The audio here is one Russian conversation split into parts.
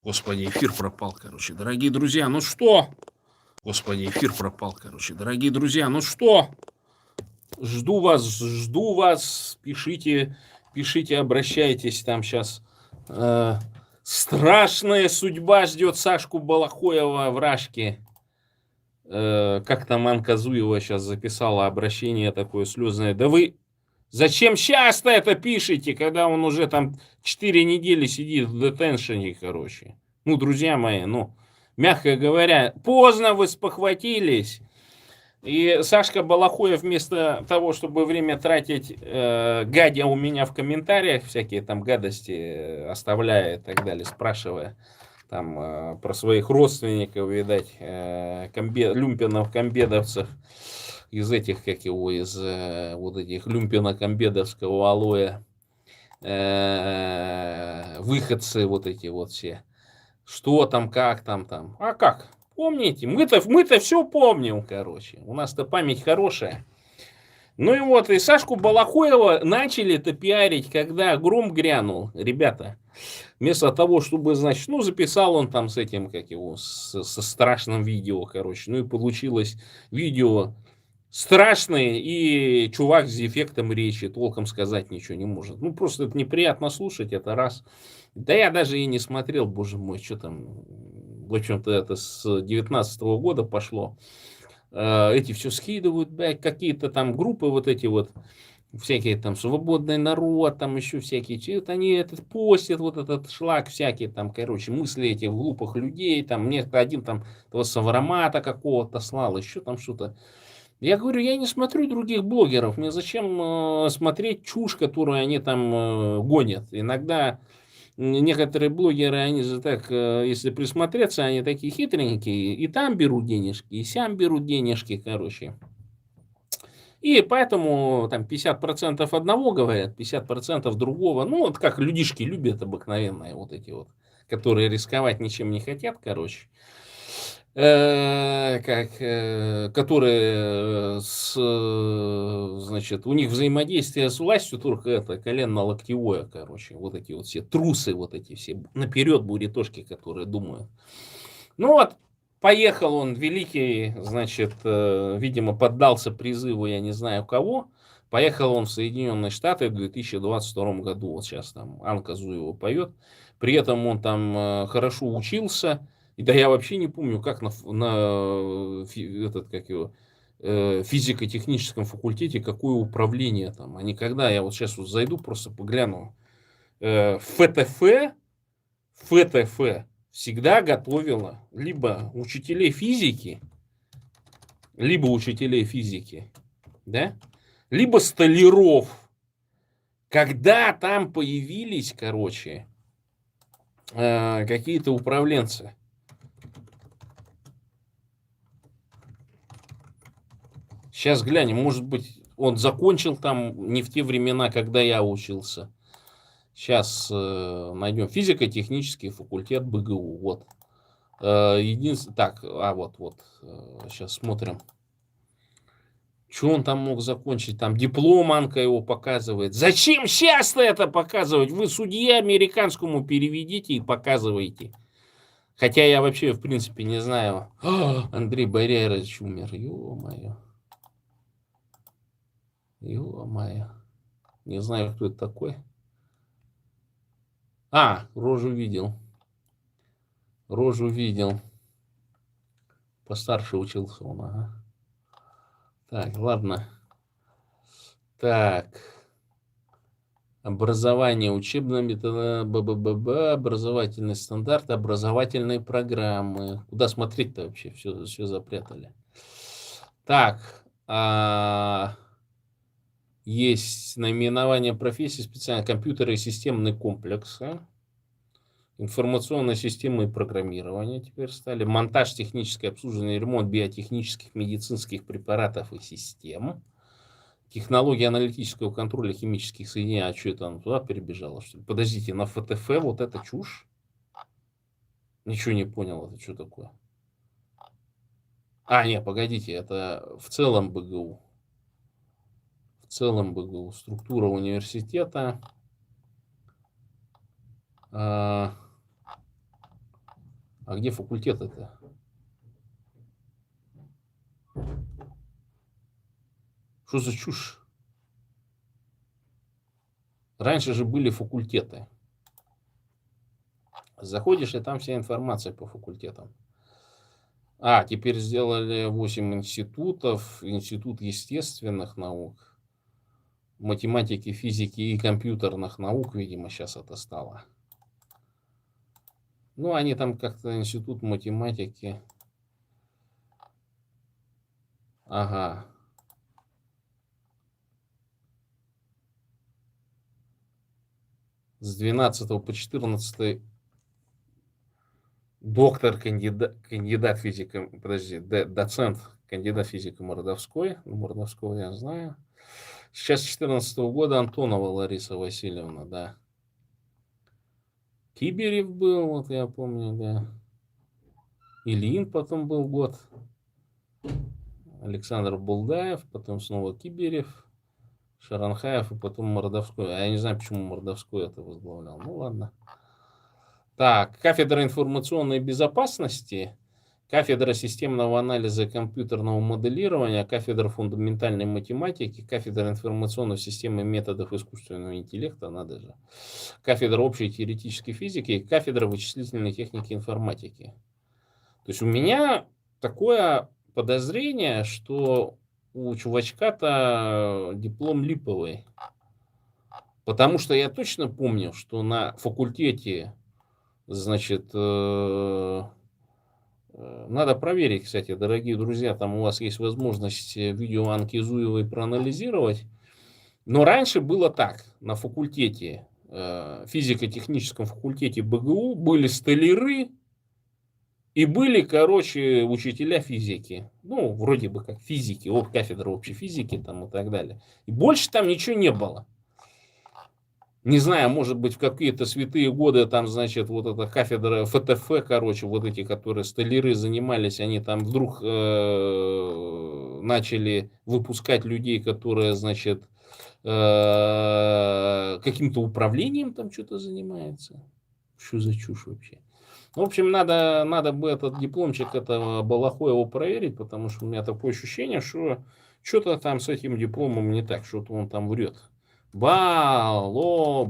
Господи, эфир пропал, короче. Дорогие друзья, ну что? Господи, эфир пропал, короче. Дорогие друзья, ну что? Жду вас. Пишите, пишите, обращайтесь. Там сейчас страшная судьба ждет Сашку Балахоева в Рашке. Как там Анка Зуева сейчас записала обращение такое слезное. Да вы зачем сейчас-то это пишете, когда он уже там 4 недели сидит в детеншене, короче? Ну, друзья мои, ну, мягко говоря, поздно вы спохватились. И Сашка Балахоев вместо того, чтобы время тратить, гадя у меня в комментариях, всякие там гадости оставляя и так далее, спрашивая там про своих родственников, видать, люмпинов, комбедовцев, из этих, как его, из вот этих люмпино-комбедовского алоэ, выходцы вот эти вот все. Что там, как там. А как? Помните? Мы-то все помним, короче. У нас-то память хорошая. Ну и вот, и Сашку Балахоева начали-то пиарить, когда гром грянул, ребята. Вместо того, чтобы, значит, ну, записал он там с этим, как его, со страшным видео, короче. Ну и получилось видео страшное, и чувак с дефектом речи толком сказать ничего не может. Ну, просто это неприятно слушать, это раз. Да я даже и не смотрел, боже мой, что там. В общем-то, это с 19 года пошло. Эти все скидывают, блядь, какие-то там группы вот эти вот, всякие там свободный народ, там еще всякие, вот они этот постят, вот этот шлак всякие там, короче, мысли этих глупых людей, там, мне один там того Саврамата какого-то слал, еще там что-то. Я говорю, я не смотрю других блогеров, мне зачем смотреть чушь, которую они там гонят. Иногда некоторые блогеры, они же так, если присмотреться, они такие хитренькие, и там берут денежки, и сям берут денежки, короче. И поэтому там 50% одного говорят, 50% другого. Ну, вот как людишки любят обыкновенные вот эти вот, которые рисковать ничем не хотят, короче. Которые значит, у них взаимодействие с властью только это коленно-локтевое, короче. Вот эти вот все трусы, вот эти все наперед буритошки, которые думают. Ну вот, поехал он, великий, значит, видимо, поддался призыву, я не знаю кого. Поехал он в Соединенные Штаты в 2022 году. Вот сейчас там Анка Зуева поет. При этом он там хорошо учился. И да я вообще не помню, как как его, физико-техническом факультете, какое управление там. А никогда, я вот сейчас вот зайду, просто погляну. ФТФ всегда готовила либо учителей физики, да, либо столяров. Когда там появились, короче, какие-то управленцы. Сейчас глянем, может быть, он закончил там не в те времена, когда я учился. Сейчас найдем. Физико-технический факультет БГУ. Вот. Единственное. Так, вот. Сейчас смотрим. Что он там мог закончить? Там диплом Анка его показывает. Зачем сейчас-то это показывать? Вы судье американскому переведите и показывайте. Хотя я вообще, в принципе, не знаю. Андрей Барьярович умер. Ё-моё. Ё-моё. Не знаю, кто это такой. Рожу видел. Постарше учился он, ага. Так, ладно. Так. Образование, учебная метода, образовательный стандарт, образовательные программы. Куда смотреть-то вообще? Все запрятали. Так. Есть наименование профессии специально компьютеры и системный комплекс. Информационная система и программирование теперь стали. Монтаж, техническое обслуживание и ремонт биотехнических медицинских препаратов и систем. Технология аналитического контроля химических соединений. А что это она туда перебежала, что ли? Подождите, на ФТФ вот это чушь? Ничего не понял, это что такое? Нет, погодите, это в целом БГУ. Структура университета. А где факультет это? Что за чушь? Раньше же были факультеты. Заходишь, и там вся информация по факультетам. А, теперь сделали 8 институтов. Институт естественных наук, математики, физики и компьютерных наук, видимо, сейчас это стало. Ну, они там как-то институт математики. Ага. С 12 по 14 доктор, кандидат физика, подожди, доцент, кандидат физика Мордовской. Мордовского я знаю. Сейчас с 14 года Антонова Лариса Васильевна, да. Киберев был, вот я помню, да. Ильин потом был год. Александр Булдаев, потом снова Киберев, Шаранхаев и потом Мордовской. А я не знаю, почему Мордовской это возглавлял. Ну ладно. Так, кафедра информационной безопасности, кафедра системного анализа и компьютерного моделирования, кафедра фундаментальной математики, кафедра информационной системы методов искусственного интеллекта, надо же, кафедра общей теоретической физики и кафедра вычислительной техники и информатики. То есть у меня такое подозрение, что у чувачка-то диплом липовый. Потому что я точно помню, что на факультете, значит, надо проверить, кстати, дорогие друзья, там у вас есть возможность видео Анки Зуевой проанализировать. Но раньше было так, на факультете, физико-техническом факультете БГУ были столяры и были, короче, учителя физики. Ну, вроде бы как физики, кафедра общей физики там и так далее. И больше там ничего не было. Не знаю, может быть, в какие-то святые годы там, значит, вот эта кафедра ФТФ, короче, вот эти, которые столяры занимались, они там вдруг начали выпускать людей, которые, значит, каким-то управлением там что-то занимаются. Что за чушь вообще? В общем, надо бы этот дипломчик этого Балахоева проверить, потому что у меня такое ощущение, что что-то там с этим дипломом не так, что-то он там врет. Балохоев.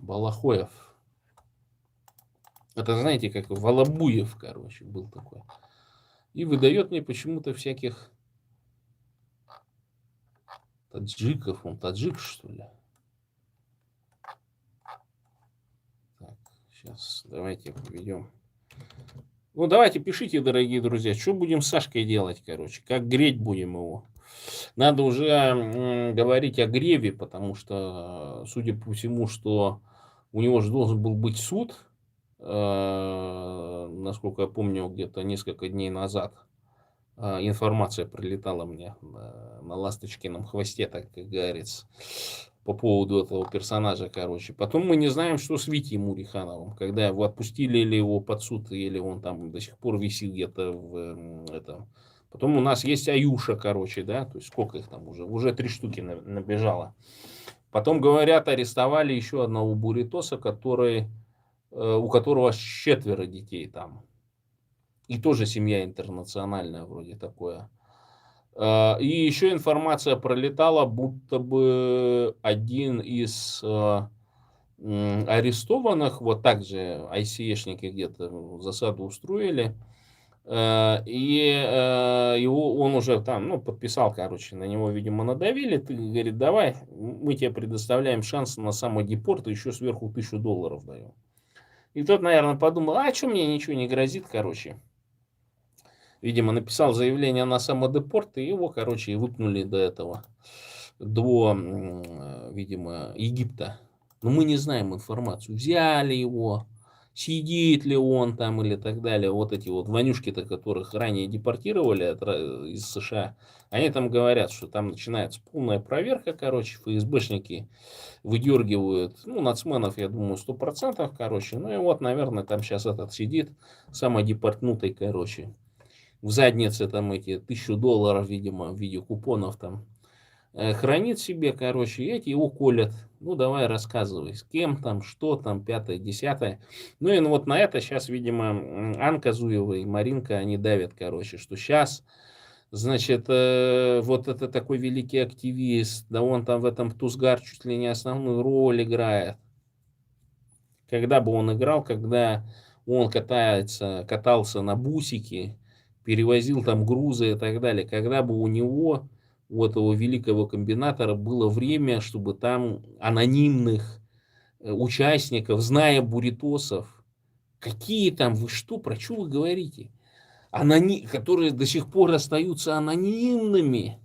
Балахоев. Это, знаете, как Волобуев, короче, был такой. И выдает мне почему-то всяких таджиков. Он таджик, что ли? Так, сейчас давайте поведем. Ну, давайте пишите, дорогие друзья, что будем с Сашкой делать, короче. Как греть будем его. Надо уже говорить о греве, потому что, судя по всему, что у него же должен был быть суд, насколько я помню, где-то несколько дней назад. Информация прилетала мне на ласточкином хвосте, так как говорится, по поводу этого персонажа, короче. Потом мы не знаем, что с Витей Мурихановым, когда его отпустили или его под суд, или он там до сих пор висит где-то в этом. Потом у нас есть Аюша, короче, да, то есть сколько их там уже 3 штуки набежало. Потом, говорят, арестовали еще одного буритоса, у которого 4 детей там. И тоже семья интернациональная вроде такое. И еще информация пролетала, будто бы один из арестованных, вот так же айсиешники где-то засаду устроили. И он уже там, подписал, короче, на него, видимо, надавили. Ты, говорит, давай, мы тебе предоставляем шанс на самодепорт, и еще сверху $1000 даем. И тот, наверное, подумал, а что мне ничего не грозит, короче. Видимо, написал заявление на самодепорт, и его, короче, и выпнули до, видимо, Египта. Но мы не знаем информацию. Взяли его, сидит ли он там или так далее. Вот эти вот вонюшки-то, которых ранее депортировали из США, они там говорят, что там начинается полная проверка, короче, ФСБшники выдергивают, нацменов, я думаю, 100%, короче. Ну и вот, наверное, там сейчас этот сидит, самодепортнутый, короче. В заднице там эти $1000, видимо, в виде купонов там хранит себе, короче, и эти его колят. Ну, давай рассказывай, с кем там, что там, пятое, десятое. Ну, и ну, вот на это сейчас, видимо, Анка Зуева и Маринка, они давят, короче, что сейчас, значит, вот это такой великий активист, да он там в этом Тузгар чуть ли не основную роль играет. Когда бы он играл, когда он катался на бусике, перевозил там грузы и так далее, когда бы у него, у этого великого комбинатора, было время, чтобы там анонимных участников, зная буритосов, какие там, вы что, про что вы говорите? Которые до сих пор остаются анонимными.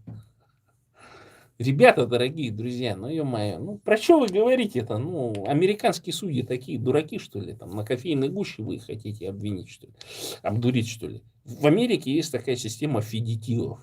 Ребята, дорогие друзья, ну ё-моё, ну про что вы говорите-то? Ну, американские судьи такие дураки, что ли? Там на кофейной гуще вы их хотите обвинить, что ли? Обдурить, что ли? В Америке есть такая система федитивов.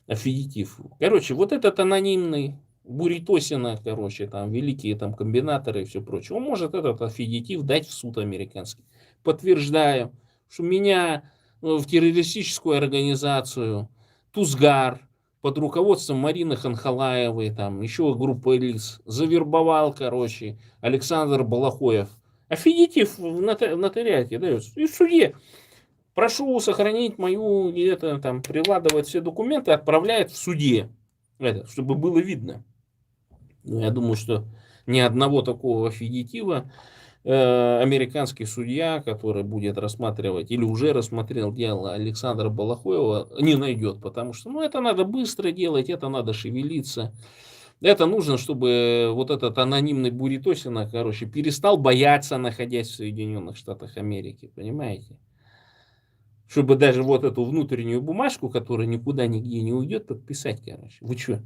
Федитив. Короче, вот этот анонимный Буритосина, короче, там великие там комбинаторы и все прочее, он может этот аффидитив дать в суд американский. Подтверждаю, что меня в террористическую организацию Тузгар под руководством Марины Ханхалаевой, там еще группа лиц, завербовал, короче, Александр Балахоев. Аффидитив в нотариате дается. И в суде. Прошу сохранить мою, и это там, прикладывает все документы, отправляет в суде. Это, чтобы было видно. Ну, я думаю, что ни одного такого аффидитива американский судья, который будет рассматривать или уже рассмотрел дело Александра Балахоева, не найдет, потому что ну, это надо быстро делать, это надо шевелиться. Это нужно, чтобы вот этот анонимный Буритосина, короче, перестал бояться, находясь в Соединенных Штатах Америки, понимаете? Чтобы даже вот эту внутреннюю бумажку, которая никуда нигде не уйдет, подписать, короче. Вы что?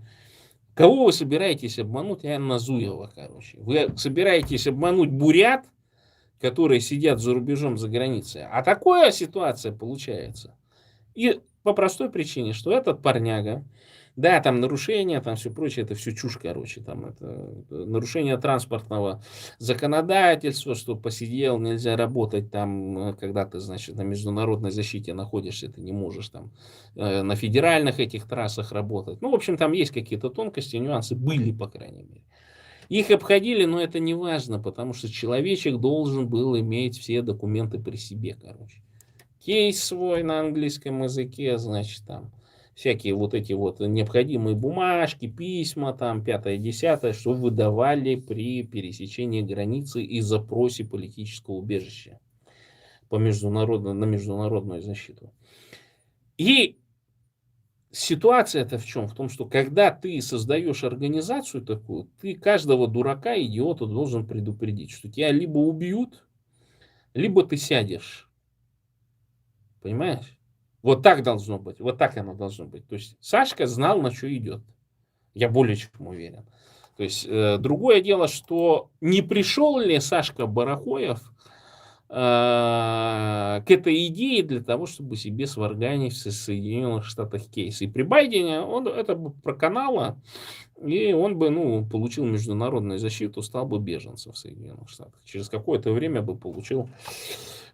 Кого вы собираетесь обмануть? Анна Зуева, короче. Вы собираетесь обмануть бурят, которые сидят за рубежом, за границей. А такая ситуация получается. И по простой причине, что этот парняга, да, там нарушения, там все прочее, это все чушь, короче, там это нарушение транспортного законодательства, что посидел, нельзя работать там, когда ты, значит, на международной защите находишься, ты не можешь там на федеральных этих трассах работать. Ну, в общем, там есть какие-то тонкости, нюансы, были, по крайней мере. Их обходили, но это не важно, потому что человечек должен был иметь все документы при себе, короче. Кейс свой на английском языке, значит, там всякие вот эти вот необходимые бумажки, письма, там, пятое, десятое, что выдавали при пересечении границы и запросе политического убежища на международную защиту. И ситуация-то в чем? В том, что когда ты создаешь организацию такую, ты каждого дурака, идиота должен предупредить, что тебя либо убьют, либо ты сядешь. Понимаешь? Вот так должно быть. Вот так оно должно быть. То есть Сашка знал, на что идет. Я более чем уверен. То есть другое дело, что не пришел ли Сашка Барахоев к этой идее для того, чтобы себе сварганить в Соединенных Штатах кейс. И при Байдене он это бы проканало, и он бы получил международную защиту, стал бы беженцем в Соединенных Штатах. Через какое-то время бы получил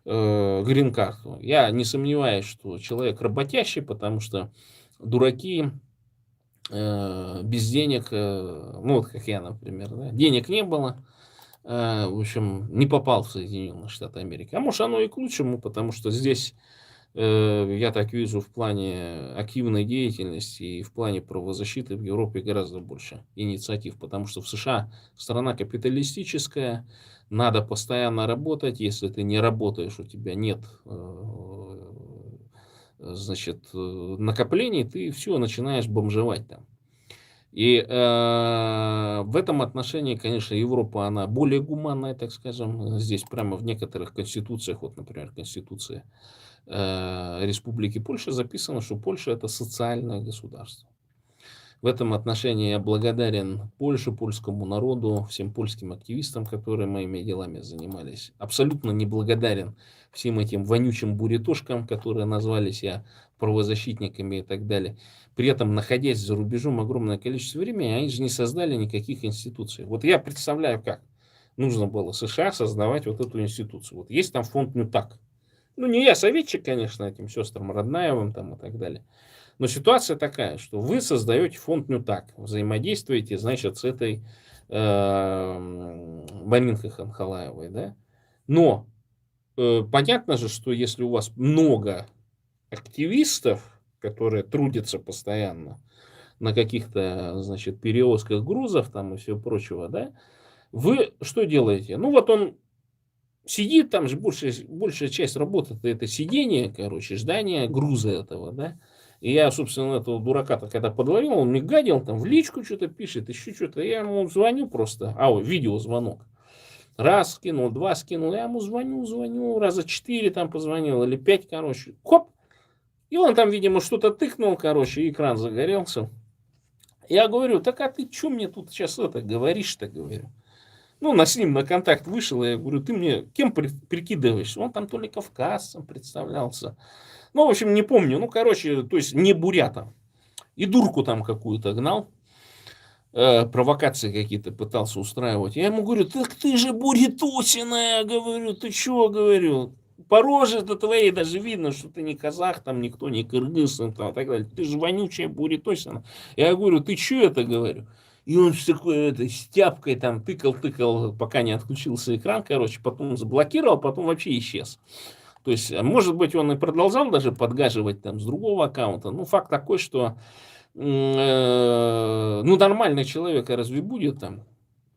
грин-карту. Я не сомневаюсь, что человек работящий, потому что дураки без денег, ну вот как я, например, да, денег не было, в общем, не попал в Соединенные Штаты Америки. А может оно и к лучшему, потому что здесь, я так вижу, в плане активной деятельности и в плане правозащиты в Европе гораздо больше инициатив, потому что в США страна капиталистическая, надо постоянно работать, если ты не работаешь, у тебя нет значит, накоплений, ты все, начинаешь бомжевать там. И в этом отношении, конечно, Европа, она более гуманная, так скажем. Здесь прямо в некоторых конституциях, вот, например, Конституция Республики Польша записано, что Польша это социальное государство. В этом отношении я благодарен Польше, польскому народу, всем польским активистам, которые моими делами занимались. Абсолютно не благодарен всем этим вонючим буритошкам, которые назвали себя правозащитниками и так далее. При этом, находясь за рубежом огромное количество времени, они же не создали никаких институций. Вот я представляю, как нужно было США создавать вот эту институцию. Вот есть там фонд НЮТАК. Ну, не я советчик, конечно, этим сестрам Роднаевым там и так далее. Но ситуация такая, что вы создаете фонд Нютак, взаимодействуете, значит, с этой Маринкой Ханхалаевой, да? Но понятно же, что если у вас много активистов, которые трудятся постоянно на каких-то, значит, перевозках грузов там и всего прочего, да, вы что делаете? Ну, вот он сидит, там же большая часть работы это сидение, короче, ждание груза этого, да. И я, собственно, этого дурака-то когда подловил, он мне гадил, там в личку что-то пишет, еще что-то. Я ему звоню просто, видеозвонок. Раз скинул, два скинул, я ему звоню, раза 4 там позвонил, или 5, короче. Хоп! И он там, видимо, что-то тыкнул, короче, и экран загорелся. Я говорю, так а ты что мне тут сейчас это говоришь-то, говорю. Ну, с ним на контакт вышел, я говорю, ты мне кем прикидываешься? Он там то ли кавказцем представлялся. Ну, в общем, не помню. Ну, короче, то есть не бурятом. И дурку там какую-то гнал. Провокации какие-то пытался устраивать. Я ему говорю, так ты же бурятосина, говорю, ты что, говорю. По роже-то твоей даже видно, что ты не казах, там никто, не кыргыз, там, и так далее. Ты же вонючая бурятосина. Я говорю, ты что это, говорю. И он с такой с тяпкой там тыкал, пока не отключился экран, короче, потом заблокировал, потом вообще исчез. То есть, может быть, он и продолжал даже подгаживать там с другого аккаунта. Ну, факт такой, что ну, нормальный человек разве будет там?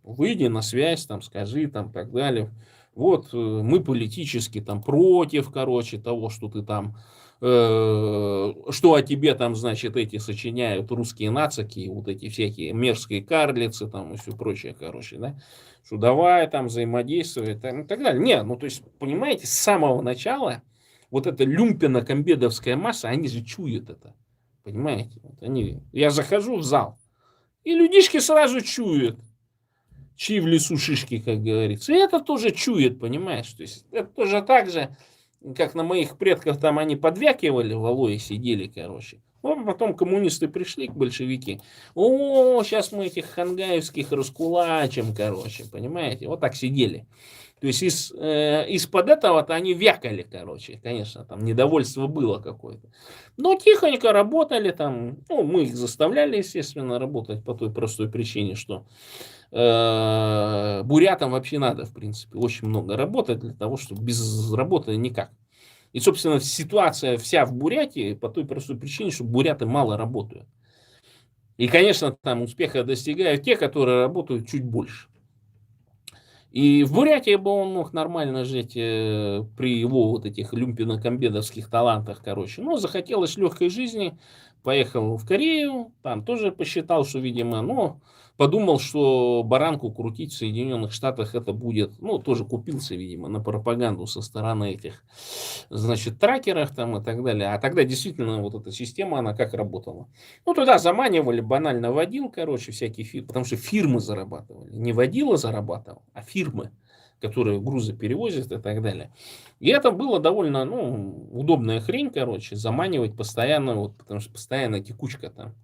Выйди на связь, там, скажи, там, так далее. Вот мы политически там против, короче, того, что ты там, что о тебе там, значит, эти сочиняют русские нацики, вот эти всякие мерзкие карлицы там и все прочее, короче, да, что давай там взаимодействовать там, и так далее. Не, ну, то есть, понимаете, с самого начала вот эта люмпено-комбедовская масса, они же чуют это, понимаете? Вот я захожу в зал, и людишки сразу чуют, чьи в лесу шишки, как говорится. И это тоже чует, понимаешь? То есть это тоже так же, как на моих предков там они подвякивали в алое сидели, короче. Вот потом коммунисты пришли, к большевики. О, сейчас мы этих хангаевских раскулачим, короче, понимаете? Вот так сидели. То есть из-под этого-то они вякали, короче, конечно, там недовольство было какое-то. Но тихонько работали там, ну, мы их заставляли, естественно, работать по той простой причине, что бурятам вообще надо, в принципе, очень много работать для того, чтобы без работы никак. И, собственно, ситуация вся в Бурятии по той простой причине, что буряты мало работают. И, конечно, там успеха достигают те, которые работают чуть больше. И в Бурятии бы он мог нормально жить при его вот этих люмпино-комбедовских талантах, короче. Но захотелось легкой жизни, поехал в Корею, там тоже посчитал, что, видимо, ну, подумал, что баранку крутить в Соединенных Штатах это будет, ну, тоже купился, видимо, на пропаганду со стороны этих, значит, тракеров там и так далее. А тогда действительно вот эта система, она как работала. Ну, туда заманивали, банально водил, короче, всякие фирмы, потому что фирмы зарабатывали. Не водила зарабатывал, а фирмы, которые грузы перевозят и так далее. И это было довольно, ну, удобная хрень, короче, заманивать постоянно, вот, потому что постоянно текучка там.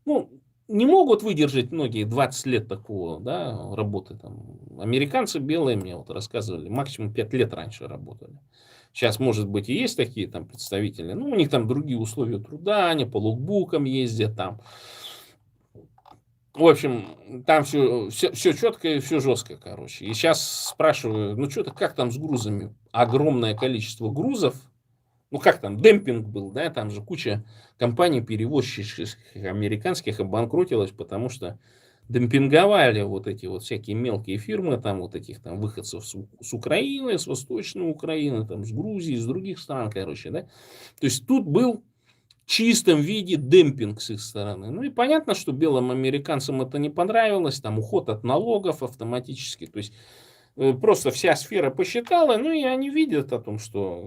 Ну, не могут выдержать многие 20 лет такого, да, работы там. Американцы белые мне вот рассказывали, максимум 5 лет раньше работали. Сейчас, может быть, и есть такие там представители, ну, у них там другие условия труда, они по лукбукам ездят там. В общем, там все четко и все жестко, короче. И сейчас спрашиваю, ну, что-то как там с грузами? Огромное количество грузов, ну, как там, демпинг был, да, там же куча компаний-перевозческих американских обанкротилась, потому что демпинговали вот эти вот всякие мелкие фирмы, там вот этих там выходцев с Украины, с Восточной Украины, там с Грузии, с других стран, короче, да. То есть тут был в чистом виде демпинг с их стороны. Ну и понятно, что белым американцам это не понравилось, там уход от налогов автоматически, то есть просто вся сфера посчитала, ну и они видят о том, что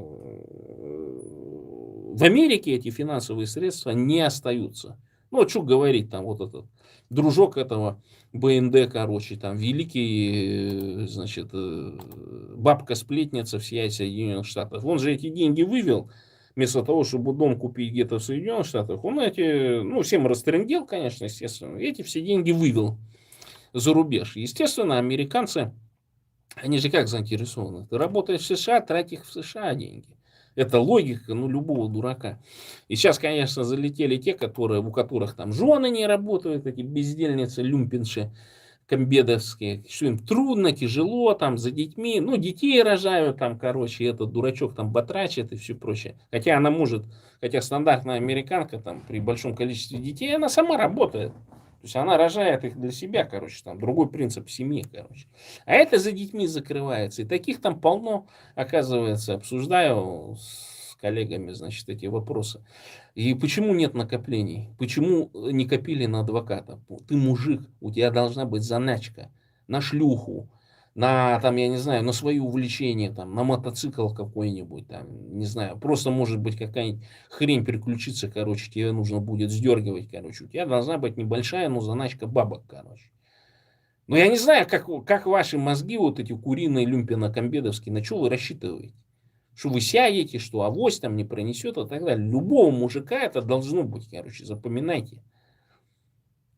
в Америке эти финансовые средства не остаются. Ну, вот что говорить, там вот этот дружок этого БНД, короче, там великий, значит, бабка-сплетница всея Соединенных Штатов. Он же эти деньги вывел, вместо того, чтобы дом купить где-то в Соединенных Штатах. Он эти, ну, всем растрындел, конечно, естественно, эти все деньги вывел за рубеж. Естественно, американцы, они же как заинтересованы? Ты работаешь в США, трать их в США деньги. Это логика, ну, любого дурака. И сейчас, конечно, залетели те, у которых там жены не работают, эти бездельницы, люмпинши, комбедовские, что им трудно, тяжело, там, за детьми, ну, детей рожают, там, короче, этот дурачок там батрачит и все прочее. Хотя она может, хотя стандартная американка там при большом количестве детей, она сама работает. То есть она рожает их для себя, короче, там, другой принцип семьи, короче. А это за детьми закрывается. И таких там полно, оказывается, обсуждаю с коллегами, значит, эти вопросы. И почему нет накоплений? Почему не копили на адвоката? Ты мужик, у тебя должна быть заначка на шлюху, на, там, я не знаю, на свои увлечения, там, на мотоцикл какой-нибудь, там, не знаю, просто может быть какая-нибудь хрень переключиться, короче, тебе нужно будет сдергивать, короче, у тебя должна быть небольшая, но заначка бабок, короче. Но я не знаю, как ваши мозги, вот эти куриные люмпино-комбедовские, на что вы рассчитываете? Что вы сядете, что авось там не пронесет и так далее. Любого мужика это должно быть, короче, запоминайте.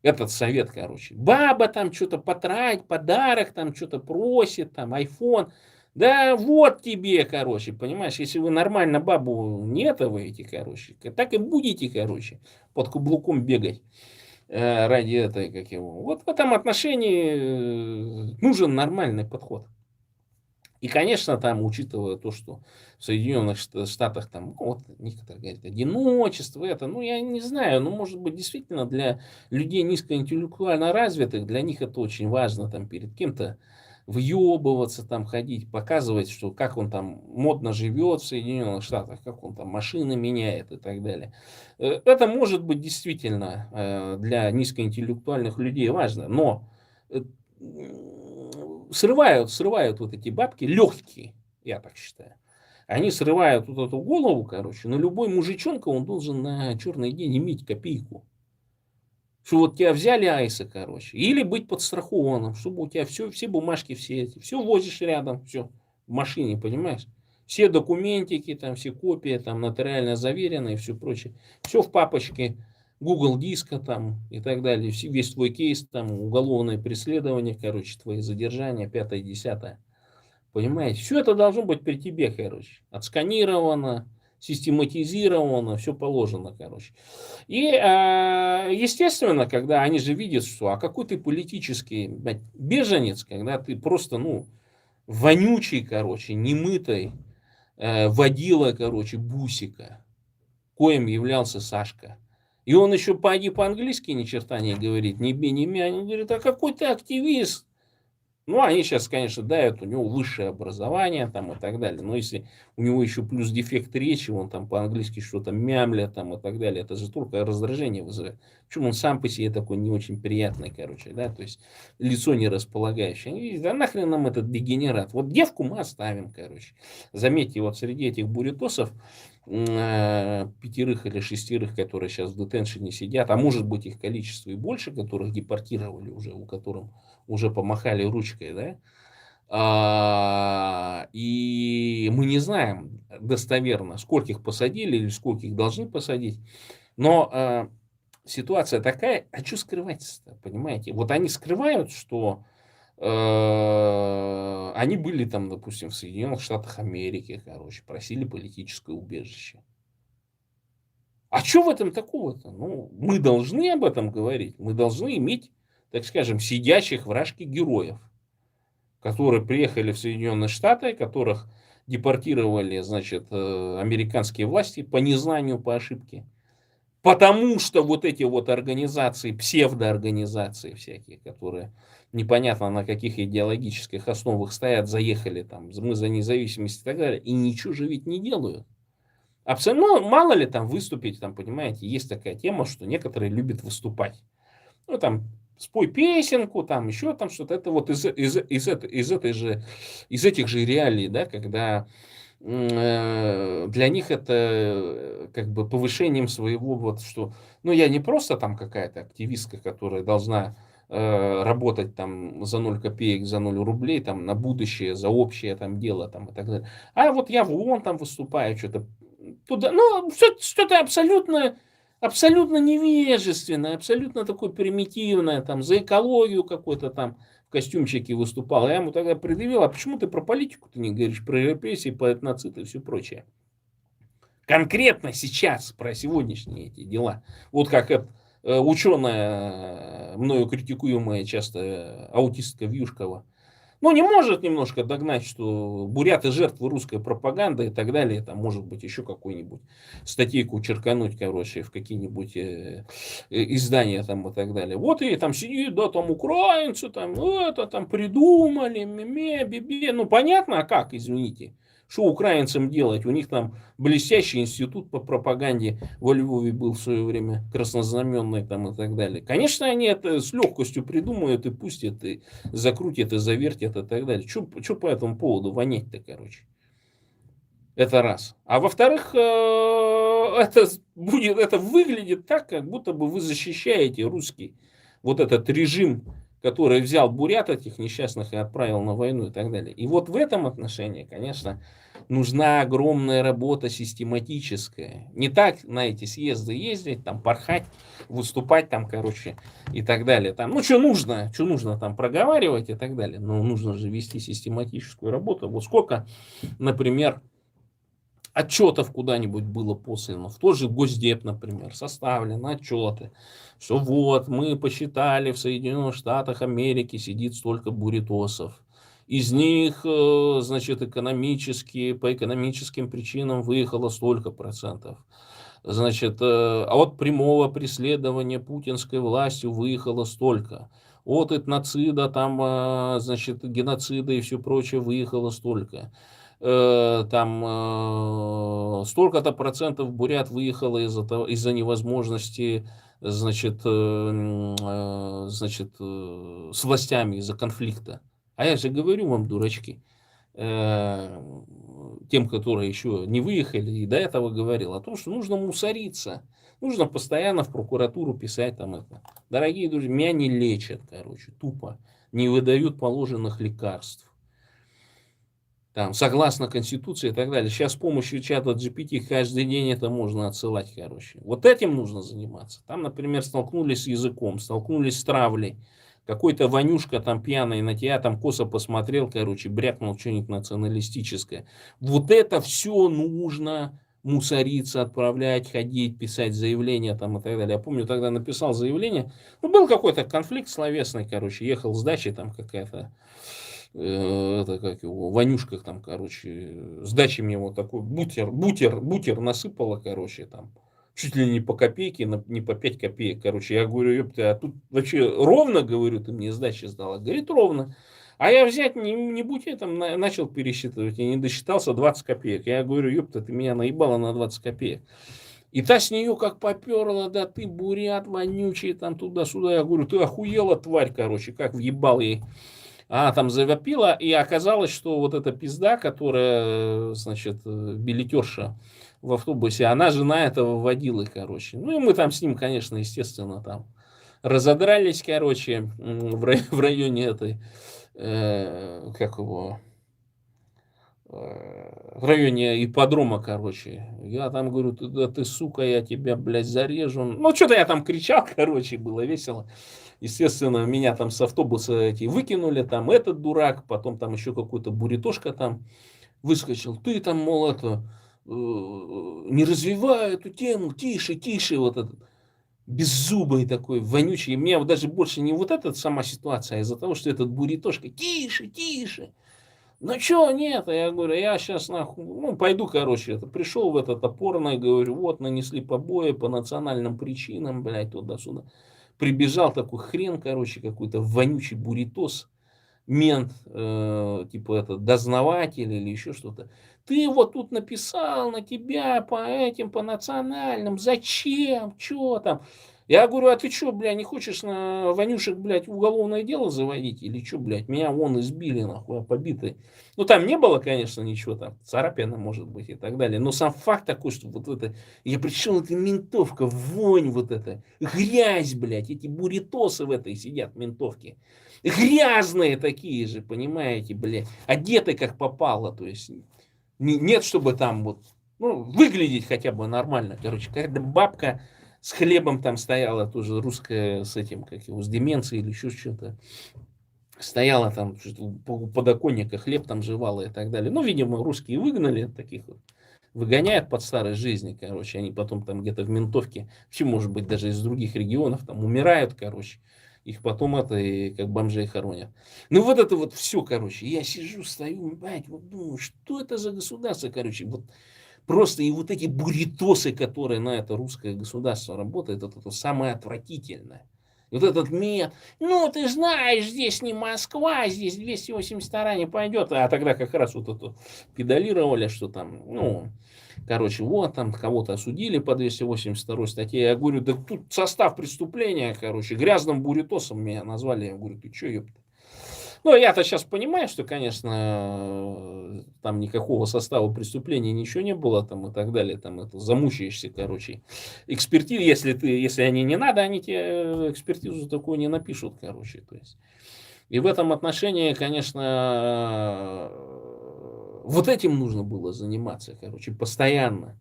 Этот совет, короче. Баба там что-то потратить, подарок там что-то просит, там, айфон. Да вот тебе, короче, понимаешь, если вы нормально бабу не этоваете, короче, так и будете, короче, под каблуком бегать ради этой, как его. Вот в этом отношении нужен нормальный подход. И, конечно, там, учитывая то, что в Соединенных Штатах, там, ну, вот некоторые говорят, одиночество, это, ну, я не знаю, ну, может быть, действительно для людей низкоинтеллектуально развитых, для них это очень важно, там, перед кем-то въебываться, там, ходить, показывать, что как он там модно живет в Соединенных Штатах, как он там машины меняет и так далее. Это может быть действительно для низкоинтеллектуальных людей важно, но срывают вот эти бабки легкие, я так считаю. Они срывают вот эту голову, короче, но любой мужичонка, он должен на черный день иметь копейку. Что вот тебя взяли айса, короче, или быть подстрахованным, чтобы у тебя все бумажки все эти, все возишь рядом, все в машине, понимаешь? Все документики, там, все копии, там, нотариально заверенные и все прочее. Все в папочке Google диска там и так далее. Весь твой кейс, там, уголовное преследование, короче, твои задержания, 5-е, 10-е. Понимаете? Все это должно быть при тебе, короче. Отсканировано, систематизировано, все положено, короче. И, естественно, когда они же видят, что, а какой ты политический беженец, когда ты просто, ну, вонючий, короче, немытый, водила, короче, бусика, коим являлся Сашка. И он еще по-английски ни черта не говорит, ни би, ни мя. Они говорят, а какой ты активист? Ну, они сейчас, конечно, дают у него высшее образование там и так далее. Но если у него еще плюс дефект речи, он там по-английски что-то мямля там и так далее, это же только раздражение вызывает. Причем он сам по себе такой не очень приятный, короче, да, то есть лицо не располагающее. Они говорят, да нахрен нам этот дегенерат. Вот девку мы оставим, короче. Заметьте, вот среди этих буритосов 5 или 6, которые сейчас в детеншене сидят, а может быть их количество и больше, которых депортировали уже, у которых уже помахали ручкой, да, и мы не знаем достоверно, скольких посадили или скольких должны посадить, но ситуация такая, а что скрывать-то, понимаете? Вот они скрывают, что они были там, допустим, в Соединенных Штатах Америки, короче, просили политическое убежище. А что в этом такого-то? Ну, мы должны об этом говорить, мы должны иметь, так скажем, сидящих в рашке героев, которые приехали в Соединенные Штаты, которых депортировали, значит, американские власти по незнанию, по ошибке. Потому что вот эти вот организации, псевдоорганизации всякие, которые непонятно на каких идеологических основах стоят, заехали там, мы за независимость и так далее, и ничего же ведь не делают. Абсолютно, ну, мало ли там выступить, там, понимаете, есть такая тема, что некоторые любят выступать. Ну, там, спой песенку, там, еще там что-то. Это вот из этих же реалий, да, когда для них это как бы повышением своего вот, что, ну, я не просто там какая-то активистка, которая должна работать там за 0 копеек, за 0 рублей, там, на будущее, за общее там дело, там, и так далее. А вот я в ООН там выступаю, что-то туда, ну, что-то абсолютно невежественное, абсолютно такое примитивное, там, за экологию какой-то там в костюмчике выступал. Я ему тогда предъявил, а почему ты про политику-то не говоришь, про репрессии, про этноцид и все прочее? Конкретно сейчас про сегодняшние эти дела. Вот как ученая, мною критикуемая часто аутистка Вьюшкова, ну, не может немножко догнать, что буряты жертвы русской пропаганды и так далее. Там, может быть, еще какую-нибудь статейку черкануть, короче, в какие-нибудь издания там и так далее. Вот и там сидит, да, там украинцы, там это, там придумали, меме, бебе. Ну, понятно, а как, извините. Что украинцам делать? У них там блестящий институт по пропаганде во Львове был в свое время, краснознаменный там и так далее. Конечно, они это с легкостью придумают и пустят, и закрутят, и завертят и так далее. Что по этому поводу вонять-то, короче? Это раз. А во-вторых, это выглядит так, как будто бы вы защищаете русский вот этот режим, который взял бурят этих несчастных и отправил на войну и так далее. И вот в этом отношении, конечно, нужна огромная работа систематическая. Не так на эти съезды ездить, там порхать, выступать там, короче, и так далее. Там, ну, что нужно там проговаривать и так далее. Но нужно же вести систематическую работу. Вот сколько, например, отчетов куда-нибудь было послано, в тот же Госдеп, например, составлены отчеты, что вот мы посчитали, в Соединенных Штатах Америки сидит столько буритосов. Из них, значит, по экономическим причинам выехало столько процентов. Значит, от прямого преследования путинской властью выехало столько. От этноцида, там, значит, геноцида и все прочее выехало столько. Там столько-то процентов бурят выехало из-за невозможности, значит, с властями, из-за конфликта. А я же говорю вам, дурачки, тем, которые еще не выехали, и до этого говорил о том, что нужно мусориться. Нужно постоянно в прокуратуру писать там это. Дорогие друзья, меня не лечат, короче, тупо. Не выдают положенных лекарств. Там, согласно Конституции и так далее. Сейчас с помощью чата GPT каждый день это можно отсылать, короче. Вот этим нужно заниматься. Там, например, столкнулись с языком, столкнулись с травлей. Какой-то Ванюшка там пьяный на тебя там косо посмотрел, короче, брякнул что-нибудь националистическое. Вот это все нужно мусориться, отправлять, ходить, писать заявления там и так далее. Я помню, тогда написал заявление. Ну, был какой-то конфликт словесный, короче. Ехал с дачи там какая-то это как его, Ванюшка там, короче, с дачи мне вот такой бутер насыпала, короче, там, чуть ли не по копейке, не по 5 копеек, короче. Я говорю, ёпта, а тут вообще ровно, говорю, ты мне сдачи сдала? Говорит, ровно. А я взять не будь я там начал пересчитывать, я не досчитался 20 копеек. Я говорю, ёпта, ты меня наебала на 20 копеек. И та с нее как поперла, да ты бурят вонючий, там туда-сюда. Я говорю, ты охуела, тварь, короче, как въебал ей. Она там завопила, и оказалось, что вот эта пизда, которая, значит, билетерша в автобусе, она жена этого водилы, короче. Ну, и мы там с ним, конечно, естественно, там разодрались, короче, в районе этой, как его, в районе ипподрома, короче. Я там говорю, да ты, сука, я тебя, блядь, зарежу. Ну, что-то я там кричал, короче, было весело. Естественно, меня там с автобуса эти выкинули, там этот дурак, потом там еще какой-то буритошка там выскочил. Ты там, мол, это, не развивай эту тему, тише, тише, вот этот беззубый такой, вонючий. И меня даже больше не вот эта сама ситуация, а из-за того, что этот буритошка, тише, тише. Ну что, нет, я говорю, я сейчас нахуй, ну пойду, короче, это пришел в этот опорный, говорю, вот нанесли побои по национальным причинам, блядь, туда-сюда. Прибежал такой хрен, короче, какой-то вонючий буритос, мент, типа это, дознаватель или еще что-то. Ты вот тут написал на тебя по этим, по национальным, зачем, что там? Я говорю, а ты что, бля, не хочешь на Ванюшек, блядь, уголовное дело заводить? Или что, блядь, меня вон избили, нахуй, побитый. Ну, там не было, конечно, ничего там, царапина, может быть, и так далее. Но сам факт такой, что вот это, я пришел, это ментовка, вонь вот эта, грязь, блядь, эти буритосы в этой сидят, ментовки. Грязные такие же, понимаете, блядь, одеты как попало, то есть нет, чтобы там вот, ну, выглядеть хотя бы нормально, короче, какая-то бабка с хлебом там стояла, тоже русская, с этим, как его, с деменцией или еще что-то. Стояла там у подоконника, хлеб там жевала и так далее. Ну, видимо, русские выгнали таких вот выгоняют под старость жизни, короче, они потом там где-то в ментовке, вообще, может быть, даже из других регионов там умирают, короче, их потом это и как бомжей хоронят. Ну вот это вот все, короче, я сижу, стою, блядь, вот думаю, что это за государство, короче, вот просто и вот эти буритосы, которые на это русское государство работают, это самое отвратительное. Вот этот мир, ну ты знаешь, здесь не Москва, здесь 282 не пойдет. А тогда как раз вот это педалировали, что там, ну, короче, вот там кого-то осудили по 282 статье. Я говорю, да тут состав преступления, короче, грязным буритосом меня назвали. Я говорю, ты что, ёпта? Ну, я-то сейчас понимаю, что, конечно, там никакого состава преступления ничего не было, там и так далее, там это замучаешься, короче. Экспертизы, если они не надо, они тебе экспертизу такую не напишут, короче, то есть. И в этом отношении, конечно, вот этим нужно было заниматься, короче, постоянно.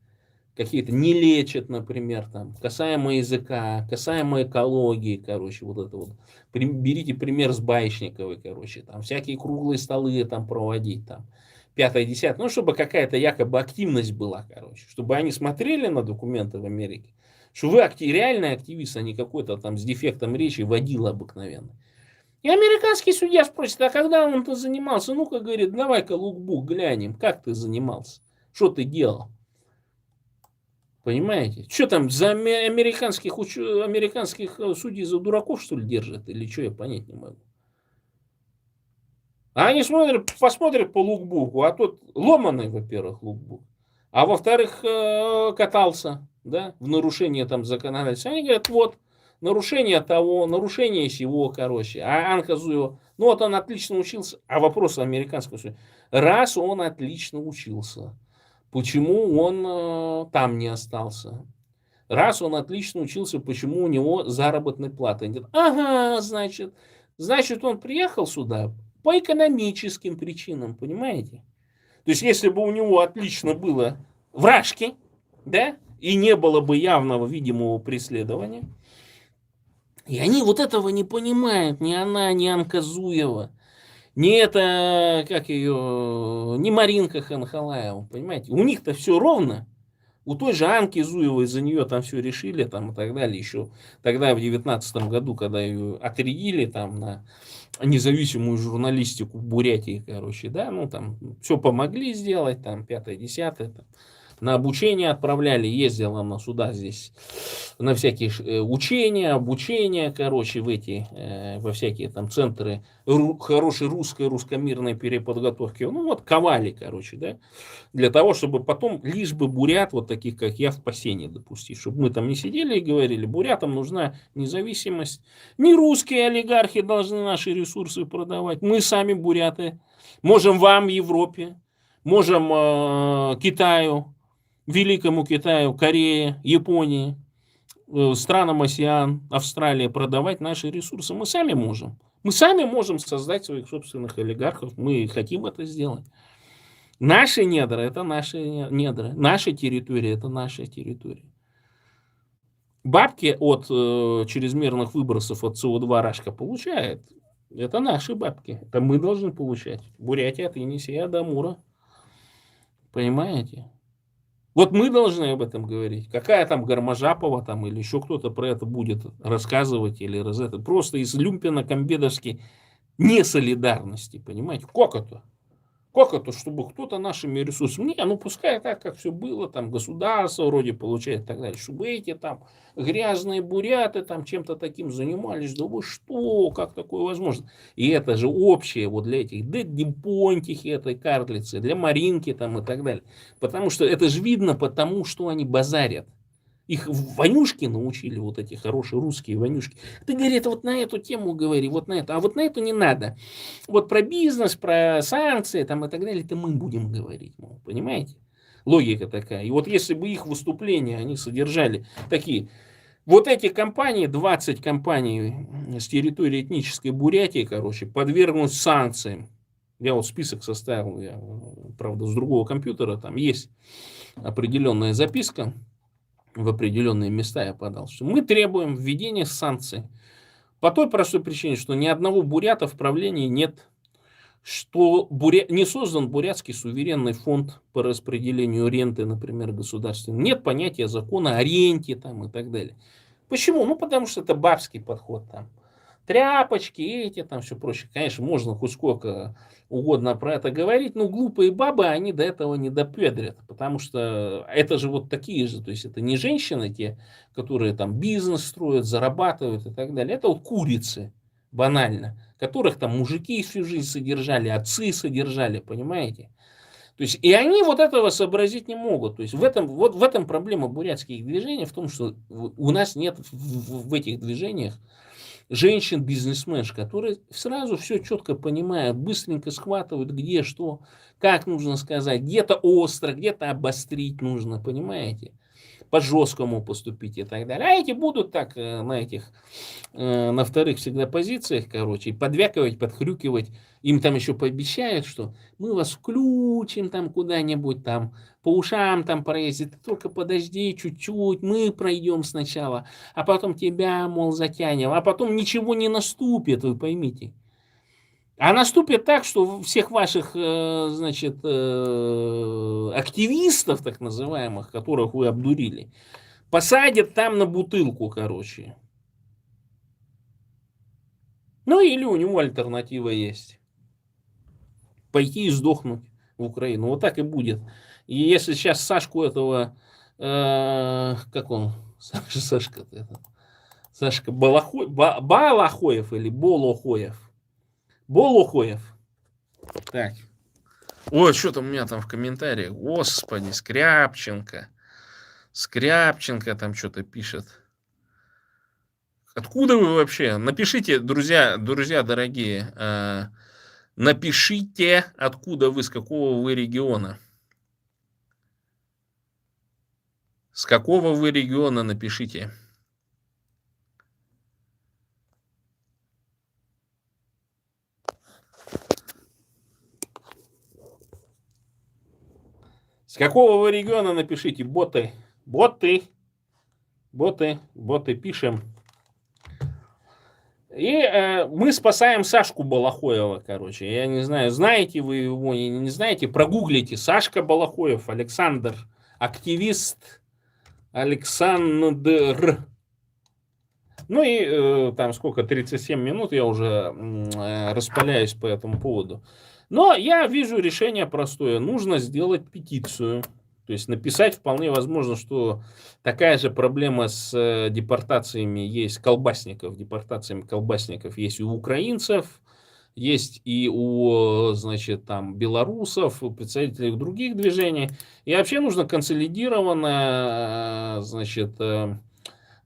Какие-то не лечат, например, там, касаемо языка, касаемо экологии, короче, вот это вот. Берите пример с Баечниковой, короче, там, всякие круглые столы там проводить, там, 5-10, ну, чтобы какая-то якобы активность была, короче, чтобы они смотрели на документы в Америке, что вы реальный активист, а не какой-то там с дефектом речи водила обыкновенный. И американский судья спросит, а когда он-то занимался? Ну-ка, говорит, давай-ка лукбук глянем, как ты занимался, что ты делал. Понимаете? Что там, за американских судей за дураков, что ли, держат? Или что, я понять не могу. А они посмотрят по лукбуку, а тот ломаный, во-первых, лукбук, а во-вторых, катался, да, в нарушение там законодательства. Они говорят, вот, нарушение того, нарушение сего, короче. А Анка Зуева, ну вот он отлично учился. А вопрос американского суда. Раз он отлично учился, почему он там не остался? Раз он отлично учился, почему у него заработной платы нет? Ага, значит, он приехал сюда по экономическим причинам, понимаете? То есть, если бы у него отлично было вражки, да, и не было бы явного видимого преследования, и они вот этого не понимают, ни она, ни Анка Зуева, ни это, как ее, ни Маринка Ханхалаева, понимаете? У них-то все ровно. У той же Анки Зуевой за нее там все решили там, и так далее. Еще тогда, в 19 году, когда ее отрядили там на независимую журналистику в Бурятии, короче, да, ну там все помогли сделать, там, 5-10, на обучение отправляли, ездила она сюда здесь на всякие учения, обучения, короче, во всякие там центры хорошей русской, русско-мирной переподготовки. Ну вот ковали, короче, да, для того, чтобы потом лишь бы бурят, вот таких, как я, в посене допустить. Чтобы мы там не сидели и говорили, бурятам нужна независимость. Не русские олигархи должны наши ресурсы продавать. Мы сами буряты. Можем вам, Европе, можем Китаю, Великому Китаю, Корее, Японии, странам АСЕАН, Австралии продавать наши ресурсы. Мы сами можем. Мы сами можем создать своих собственных олигархов. Мы хотим это сделать. Наши недра – это наши недра. Наша территория – это наша территория. Бабки от чрезмерных выбросов от СО2 Рашка получает. Это наши бабки. Это мы должны получать. Бурятия от Енисея до Амура. Понимаете? Вот мы должны об этом говорить. Какая там Гармажапова там или еще кто-то про это будет рассказывать или просто из люмпена-комбедовской несолидарности. Понимаете? Как это? Как это, чтобы кто-то нашими ресурсами, ну пускай так, как все было, там государство вроде получает и так далее, чтобы эти там грязные буряты там чем-то таким занимались, да вы что, как такое возможно? И это же общее вот для этих, для Понтихи этой карлицы, для Маринки там и так далее. Потому что это же видно потому, что они базарят. Их вонюшки научили, вот эти хорошие русские вонюшки. Ты, говорит, вот на эту тему говори, вот на эту. А вот на эту не надо. Вот про бизнес, про санкции там и так далее, это мы будем говорить. Мол, понимаете? Логика такая. И вот если бы их выступления, они содержали такие... Вот эти компании, 20 компаний с территории этнической Бурятии, короче, подвергнуть санкциям. Я вот список составил, правда, с другого компьютера, там есть определенная записка. В определенные места я подал, что мы требуем введения санкций. По той простой причине, что ни одного бурята в правлении нет. что не создан бурятский суверенный фонд по распределению ренты, например, государственной. Нет понятия закона о ренте там, и так далее. Почему? Ну, потому что это бабский подход там. Тряпочки, эти там все прочее. Конечно, можно хоть сколько угодно про это говорить, но глупые бабы, они до этого не допедрят, потому что это же вот такие же, то есть это не женщины те, которые там бизнес строят, зарабатывают и так далее, это вот курицы, банально, которых там мужики всю жизнь содержали, отцы содержали, понимаете? То есть и они вот этого сообразить не могут. То есть в этом проблема бурятских движений, в том, что у нас нет в этих движениях женщин-бизнесменш, которые сразу все четко понимают, быстренько схватывают, где что, как нужно сказать, где-то остро, где-то обострить нужно, понимаете? По-жесткому поступить и так далее. А эти будут так на этих, на вторых всегда позициях, короче, подвякивать, подхрюкивать. Им там еще пообещают, что мы вас включим там куда-нибудь там, по ушам там проездит, ты только подожди чуть-чуть, мы пройдем сначала, а потом тебя, мол, затянем, а потом ничего не наступит, вы поймите. А наступит так, что всех ваших, значит, активистов, так называемых, которых вы обдурили, посадят там на бутылку, короче. Ну или у него альтернатива есть. Пойти и сдохнуть в Украину. Вот так и будет. И если сейчас Сашку этого, как он, Сашка Балахоев или Болохоев. Болохоев. Так. Ой, что там у меня там в комментариях? Господи, Скряпченко. Скряпченко там что-то пишет. Откуда вы вообще? Напишите, друзья дорогие, напишите, откуда вы, с какого вы региона. С какого вы региона, напишите. С какого вы региона, напишите, боты. Боты пишем. И мы спасаем Сашку Балахоева, короче. Я не знаю, знаете вы его, не знаете, прогуглите. Сашка Балахоев, Александр, активист Александр. Ну и там сколько, 37 минут я уже распаляюсь по этому поводу. Но я вижу решение простое. Нужно сделать петицию. То есть написать вполне возможно, что такая же проблема с депортациями есть колбасников. Депортациями колбасников есть и у украинцев, есть и у, значит, там, белорусов, у представителей других движений. И вообще нужно консолидированно, значит,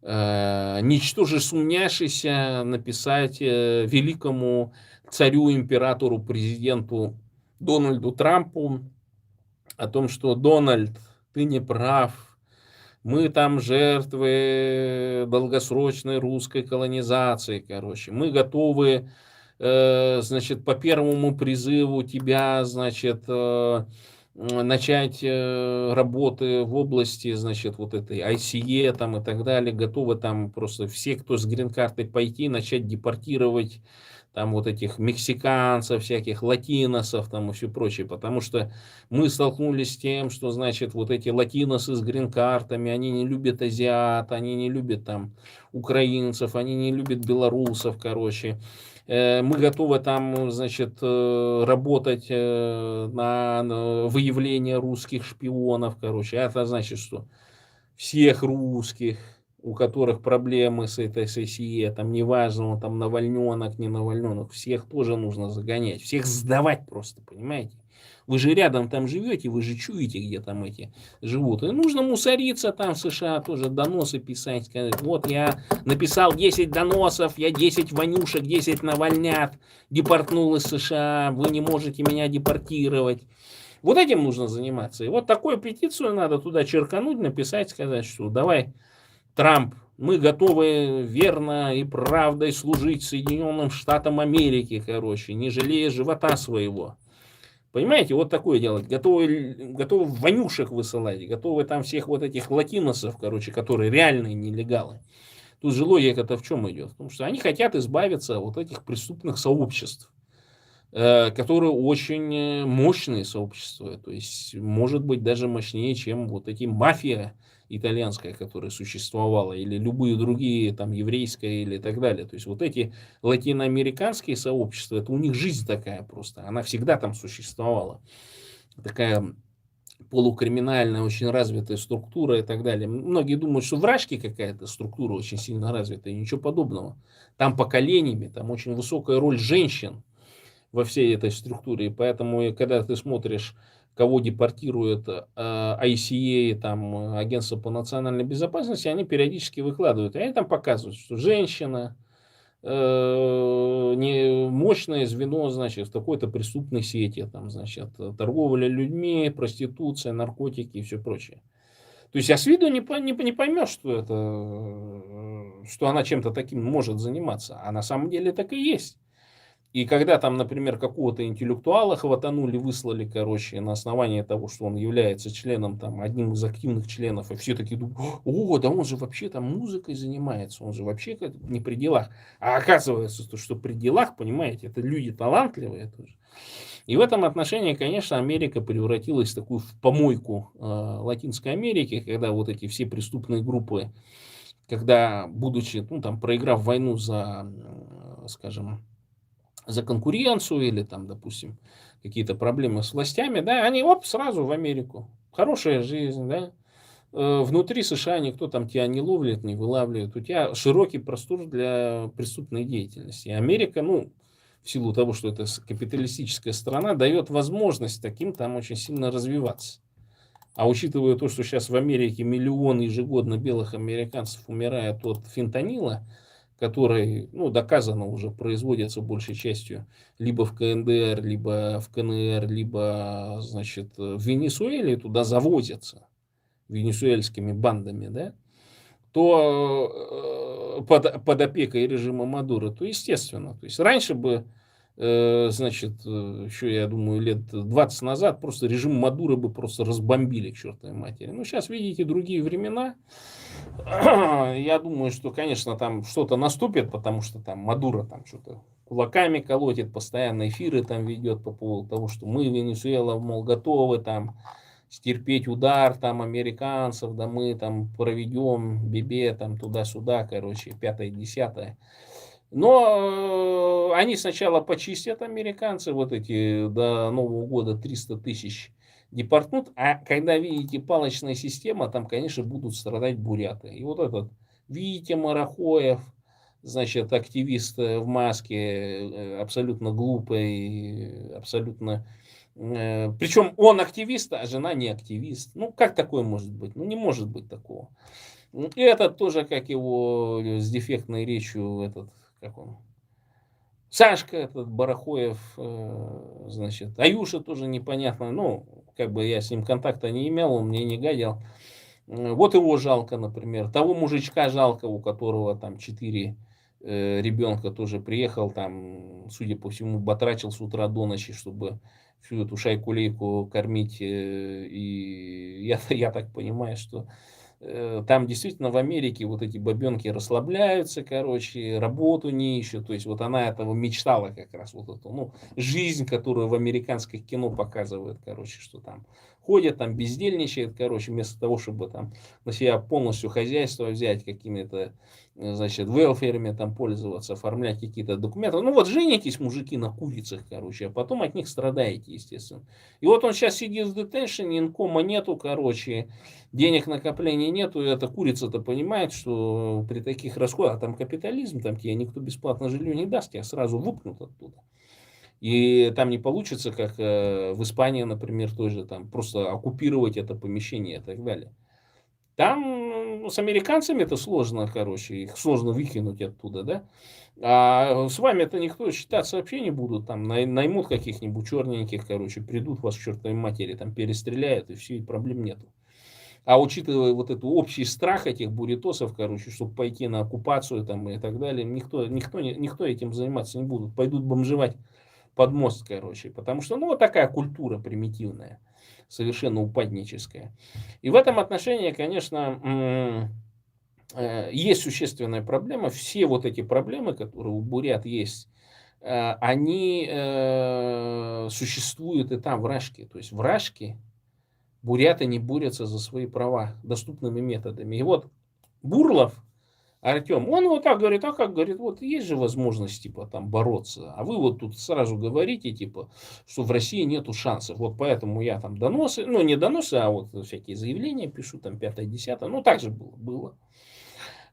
ничтоже сумняшися написать великому царю, императору, президенту Дональду Трампу о том, что Дональд, ты не прав, мы там жертвы долгосрочной русской колонизации, короче, мы готовы, значит, по первому призыву тебя, значит, начать работы в области, значит, вот этой ICE там и так далее, готовы там просто все, кто с грин-картой пойти, начать депортировать там вот этих мексиканцев, всяких латиносов там и все прочее, потому что мы столкнулись с тем, что, значит, вот эти латиносы с грин-картами, они не любят азиат, они не любят там украинцев, они не любят белорусов, короче. Мы готовы там, значит, работать на выявление русских шпионов, короче. Это значит, что всех русских, у которых проблемы с этой ССЕ, там неважно, там навальненок, не навальненок, всех тоже нужно загонять, всех сдавать просто, понимаете? Вы же рядом там живете, вы же чуете, где там эти живут. И нужно мусориться там в США, тоже доносы писать, сказать, вот я написал 10 доносов, я 10 вонюшек, 10 навальнят, депортнул из США, вы не можете меня депортировать. Вот этим нужно заниматься. И вот такую петицию надо туда черкануть, написать, сказать, что давай, Трамп, мы готовы верно и правдой служить Соединенным Штатам Америки, короче, не жалея живота своего. Понимаете, вот такое делать. Готовы вонюшек высылать, готовы там всех вот этих латиносов, короче, которые реальные нелегалы. Тут же логика-то в чем идет? Потому что они хотят избавиться от этих преступных сообществ. которые очень мощные сообщества, то есть, может быть, даже мощнее, чем вот эти мафия итальянская, которая существовала, или любые другие, там, еврейская или так далее. То есть, вот эти латиноамериканские сообщества, это у них жизнь такая просто, она всегда там существовала. Такая полукриминальная, очень развитая структура и так далее. Многие думают, что вражки какая-то структура очень сильно развитая, ничего подобного. Там поколениями, там очень высокая роль женщин во всей этой структуре. И поэтому, когда ты смотришь, кого депортирует ICA, там, Агентство по национальной безопасности, они периодически выкладывают. И они там показывают, что женщина, не мощное звено, значит, в такой-то преступной сети, там, значит, торговля людьми, проституция, наркотики и все прочее. То есть, а с виду не поймешь, что это, что она чем-то таким может заниматься. А на самом деле так и есть. И когда там, например, какого-то интеллектуала хватанули, выслали, короче, на основании того, что он является членом, там, одним из активных членов, и все такие думают, о, да он же вообще там музыкой занимается, он же вообще не при делах. А оказывается, что при делах, понимаете, это люди талантливые тоже. И в этом отношении, конечно, Америка превратилась в такую в помойку Латинской Америки, когда вот эти все преступные группы, когда, будучи, ну, там, проиграв войну за, скажем, за конкуренцию или там, допустим, какие-то проблемы с властями, да, они оп, сразу в Америку. Хорошая жизнь, да. Внутри США никто там тебя не ловит, не вылавливает. У тебя широкий простор для преступной деятельности. И Америка, ну, в силу того, что это капиталистическая страна, дает возможность таким там очень сильно развиваться. А учитывая то, что сейчас в Америке миллион ежегодно белых американцев умирает от фентанила, который, ну, доказано уже производится большей частью либо в КНДР, либо в КНР, либо, значит, в Венесуэле туда завозятся венесуэльскими бандами, да, то под опекой режима Мадуро, то естественно. То есть раньше бы, значит, еще, я думаю, лет 20 назад просто режим Мадуро бы просто разбомбили к чертовой матери. Ну, сейчас, видите, другие времена. Я думаю, что, конечно, там что-то наступит, потому что там Мадуро там что-то кулаками колотит, постоянно эфиры там ведет по поводу того, что мы, Венесуэла, мол, готовы там стерпеть удар там американцев, да мы там проведем Бебе там туда-сюда, короче, пятое, десятое. Но они сначала почистят, американцы, вот эти до Нового года 300 тысяч депортнут, а когда, видите, палочная система, там, конечно, будут страдать буряты. И вот этот Витя Марахоев, значит, активист в маске, абсолютно глупый, абсолютно... Причем он активист, а жена не активист. Ну, как такое может быть? Ну, не может быть такого. И этот тоже, как его с дефектной речью, этот, как он, Сашка, этот Барахоев, значит, Аюша тоже непонятно, ну, как бы я с ним контакта не имел, он мне не гадил. Вот его жалко, например. Того мужичка жалко, у которого там 4 ребенка тоже приехал, там, судя по всему, батрачил с утра до ночи, чтобы всю эту шайку-лейку кормить. И я так понимаю, что там действительно в Америке вот эти бабенки расслабляются, короче, работу не ищут. То есть вот она этого мечтала как раз, вот эту, ну, жизнь, которую в американских кино показывают, короче, что там ходят, там бездельничают, короче, вместо того, чтобы там на себя полностью хозяйство взять, какими-то, значит, велферами там пользоваться, оформлять какие-то документы. Ну вот женитесь, мужики, на курицах, короче, а потом от них страдаете, естественно. И вот он сейчас сидит в детеншене, инкома нету, короче, денег накопления нету, и эта курица-то понимает, что при таких расходах, а там капитализм, там тебе никто бесплатно жилье не даст, тебя сразу выпнут оттуда. И там не получится, как в Испании, например, тоже там просто оккупировать это помещение и так далее. Там с американцами это сложно, короче, их сложно выкинуть оттуда, да. А с вами это никто считаться вообще не будут, там наймут каких-нибудь черненьких, короче, придут вас к чертовой матери, там перестреляют, и все, и проблем нету. А учитывая вот эту общий страх этих буритосов, короче, чтобы пойти на оккупацию там и так далее, никто этим заниматься не будут. Пойдут бомжевать под мост, короче. Потому что, ну, вот такая культура примитивная, совершенно упадническая. И в этом отношении, конечно, есть существенная проблема. Все вот эти проблемы, которые у бурят есть они существуют и там, в Рашке. То есть в Рашке буряты не борются за свои права доступными методами. И вот Бурлов, Артем, он вот так говорит, а как говорит, вот есть же возможность, типа, там, бороться, а вы вот тут сразу говорите, типа, что в России нету шансов, вот поэтому я там доносы, ну, не доносы, а вот всякие заявления пишу, там, 5-10, ну, так же было.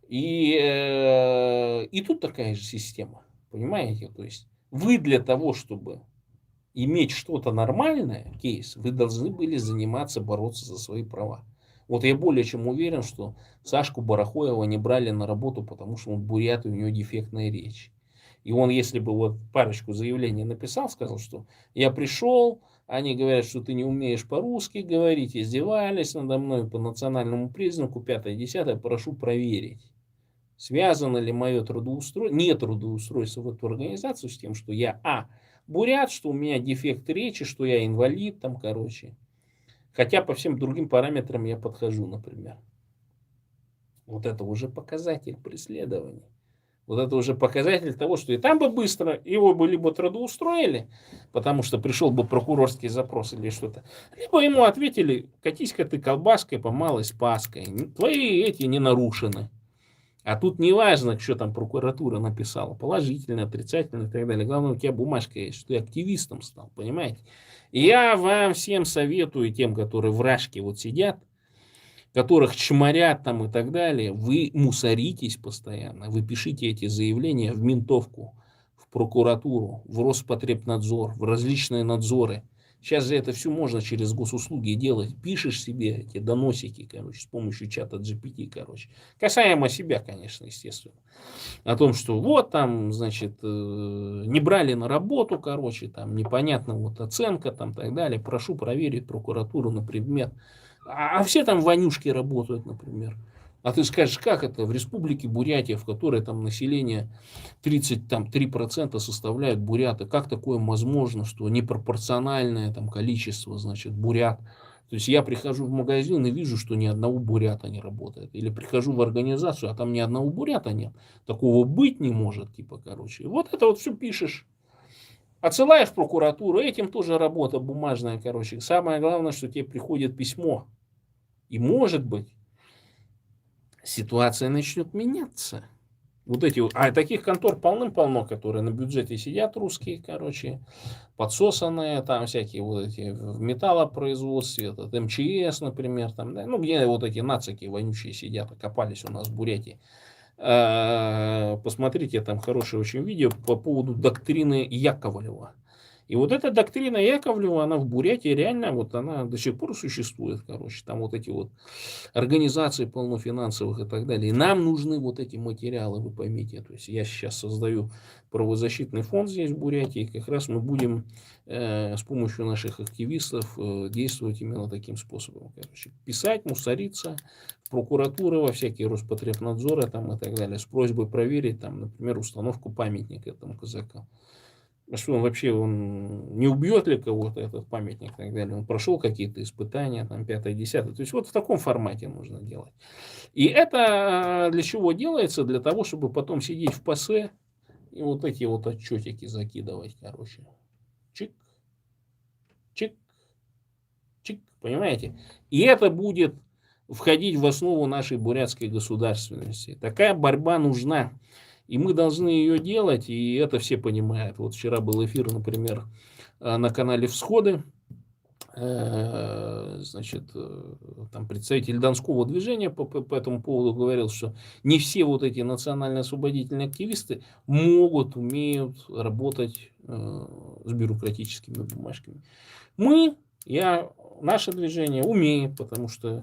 И тут такая же система, понимаете, то есть вы для того, чтобы иметь что-то нормальное, кейс, вы должны были заниматься, бороться за свои права. Вот я более чем уверен, что Сашку Барахоева не брали на работу, потому что он бурят, и у него дефектная речь. И он, если бы вот парочку заявлений написал, сказал, что я пришел, они говорят, что ты не умеешь по-русски говорить, издевались надо мной по национальному признаку, 5-10, прошу проверить. Связано ли мое не трудоустройство в эту организацию с тем, что я, бурят, что у меня дефект речи, что я инвалид, там, короче. Хотя по всем другим параметрам я подхожу, например. Вот это уже показатель преследования. Вот это уже показатель того, что и там бы быстро его бы либо трудоустроили, потому что пришел бы прокурорский запрос или что-то, либо ему ответили, катись-ка ты колбаской по малой спаской, твои эти не нарушены. А тут не важно, что там прокуратура написала, положительно, отрицательно и так далее. Главное, у тебя бумажка есть, что ты активистом стал, понимаете? И я вам всем советую, тем, которые в Рашке вот сидят, которых чморят там и так далее, вы мусоритесь постоянно, вы пишите эти заявления в ментовку, в прокуратуру, в Роспотребнадзор, в различные надзоры. Сейчас же это все можно через госуслуги делать. Пишешь себе эти доносики, короче, с помощью чата GPT, короче. Касаемо себя, конечно, естественно. О том, что вот там, значит, не брали на работу, короче, там непонятно вот оценка, там так далее. Прошу проверить прокуратуру на предмет. А все там вонюшки работают, например. А ты скажешь, как это в республике Бурятия, в которой там население 33% составляют буряты, как такое возможно, что непропорциональное там количество, значит, бурят. То есть я прихожу в магазин и вижу, что ни одного бурята не работает. Или прихожу в организацию, а там ни одного бурята нет. Такого быть не может, типа, короче. И вот это вот все пишешь. Отсылаешь в прокуратуру, этим тоже работа бумажная, короче. Самое главное, что тебе приходит письмо. И может быть, ситуация начнет меняться. Вот эти вот, таких контор полным-полно, которые на бюджете сидят русские, короче, подсосанные, там всякие вот эти в металлопроизводстве, этот МЧС, например, там, да, ну, где вот эти нацики вонючие сидят, окопались у нас в Бурятии. Посмотрите, там хорошее очень видео по поводу доктрины Яковлева. И вот эта доктрина Яковлева, она в Бурятии реально, вот она до сих пор существует, короче, там вот эти вот организации полнофинансовых и так далее. И нам нужны вот эти материалы, вы поймите. То есть я сейчас создаю правозащитный фонд здесь в Бурятии, и как раз мы будем с помощью наших активистов действовать именно таким способом. Короче, писать, мусориться в прокуратуры, во всякие Роспотребнадзоры там, и так далее, с просьбой проверить, там, например, установку памятника этому казаку. Что он вообще, он не убьет ли кого-то этот памятник и так далее. Он прошел какие-то испытания, там, 5-10. То есть вот в таком формате нужно делать. И это для чего делается? Для того, чтобы потом сидеть в ПАСЕ и вот эти вот отчетики закидывать, короче. Чик, чик, чик, понимаете? И это будет входить в основу нашей бурятской государственности. Такая борьба нужна. И мы должны ее делать, и это все понимают. Вот вчера был эфир, например, на канале «Всходы». Значит, там представитель Донского движения по этому поводу говорил, что не все вот эти национально-освободительные активисты могут, умеют работать с бюрократическими бумажками. Наше движение умеет, потому что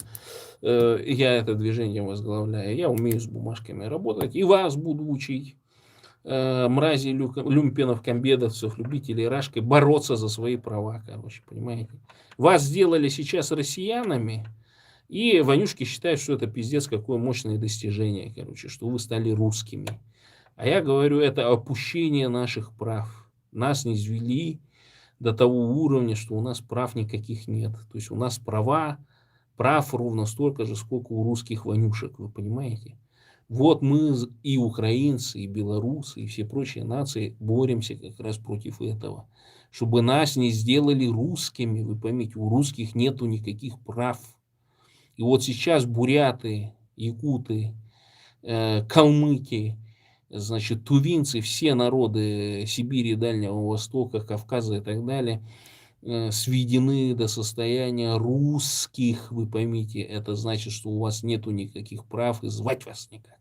я это движение возглавляю, я умею с бумажками работать, и вас буду учить, мрази, люмпенов, комбедовцев, любителей Рашки, бороться за свои права, короче, понимаете. Вас сделали сейчас россиянами, и вонюшки считают, что это пиздец, какое мощное достижение, короче, что вы стали русскими. А я говорю, это опущение наших прав. Нас не извели до того уровня, что у нас прав никаких нет. То есть у нас прав ровно столько же, сколько у русских вонюшек, вы понимаете? Вот мы и украинцы, и белорусы, и все прочие нации боремся как раз против этого. Чтобы нас не сделали русскими, вы поймите, у русских нету никаких прав. И вот сейчас буряты, якуты, калмыки, значит, тувинцы, все народы Сибири, Дальнего Востока, Кавказа и так далее, сведены до состояния русских, вы поймите, это значит, что у вас нету никаких прав и звать вас никак.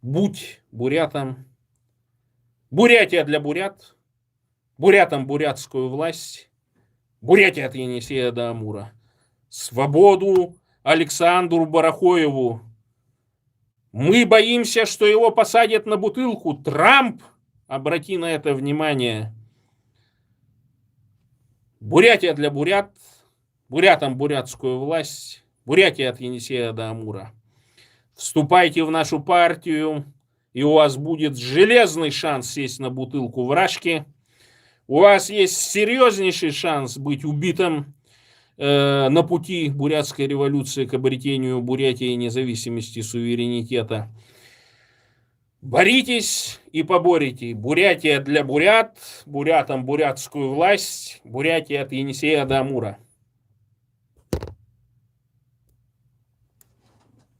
Будь бурятом, Бурятия для бурят, бурятам бурятскую власть, Бурятия от Енисея до Амура. Свободу Александру Барахоеву. Мы боимся, что его посадят на бутылку. Трамп, обрати на это внимание. Бурятия для бурят, бурятам бурятскую власть, Бурятия от Енисея до Амура. Вступайте в нашу партию, и у вас будет железный шанс сесть на бутылку в Рашке. У вас есть серьезнейший шанс быть убитым на пути бурятской революции к обретению Бурятии независимости и суверенитета. Боритесь и поборите. Бурятия для бурят, бурятам бурятскую власть, Бурятия от Енисея до Амура.